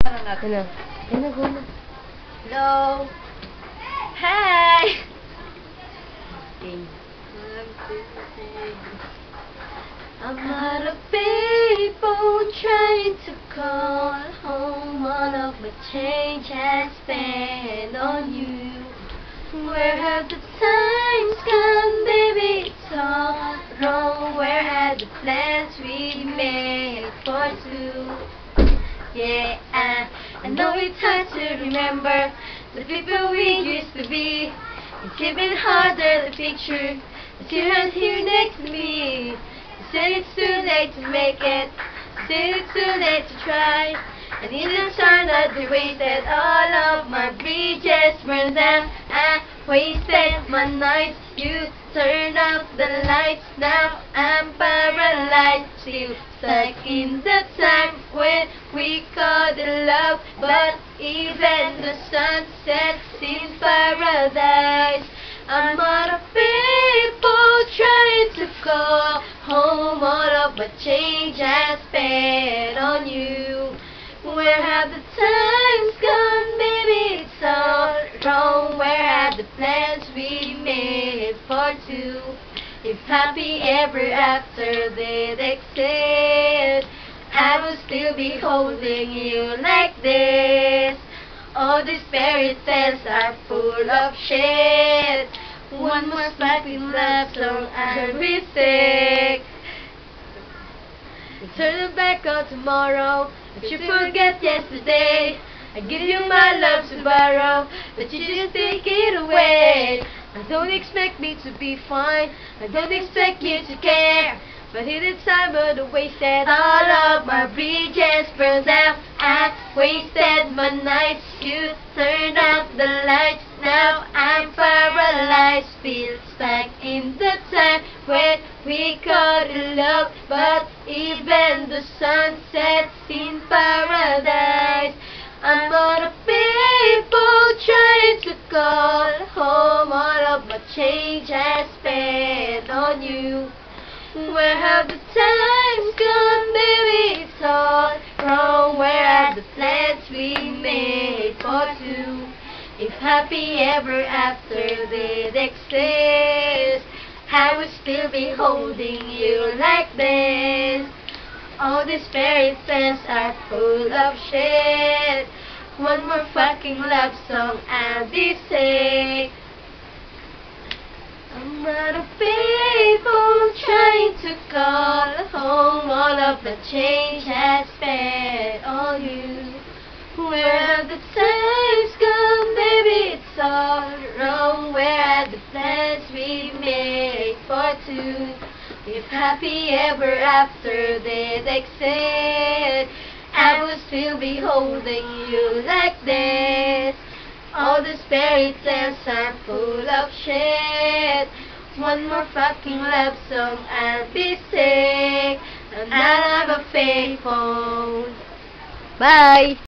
Ano? Ayun na, go na. Hello. Hi. Okay. I'm out of PAyphone trying to call home. All of my change has spent on you. Where have the times gone, baby? It's all wrong. Where have the plans we made for two? Yeah, I know it's hard to remember the people we used to be. It's even harder to picture that you're right here next to me. You said it's too late to make it. You said it's too late to try. And in the time that we wasted, all of my bridges burned down. I wasted my nights. You turned off the lights. Now I'm paralyzed, still stuck in the time when we called it love. But even the sun sets in paradise. I'm out of people trying to call home. All of my change I spent on you. Where have the times gone, baby? It's all wrong. Where have the plans we made for two? If happy ever after did exist, I would still be holding you like this. All these fairy tales are full of shit. One more sparkling love song I'll be sick. Turn it back on tomorrow, but you forget yesterday. I give you my love to borrow, but you just take it away. I don't expect me to be fine, I don't expect you to care, but in the time of the wasted, all of my bridges burned down. I wasted my nights, you turned out the lights. Now I'm paralyzed, feel stuck in the time when we called it love. But even the sun sets in paradise. I'm out of people trying to call home. All of my change I spent on you. Where have the times gone, baby? It's all wrong. Where are the plans we made for two? If happy ever after did exist, I would still be holding you like this. All these fairy tales are full of shit. One more fucking love song I'll be sick. I'm out of people trying to call home. All of the change I spent on you. Where have the times gone, baby? It's all wrong. Where are the plans we made for two? If happy ever after did exist, I would still be holding you like this. All these fairy tales are full of shit. One more fucking love song I'll be sick. And I'll have a PAyphone. Bye!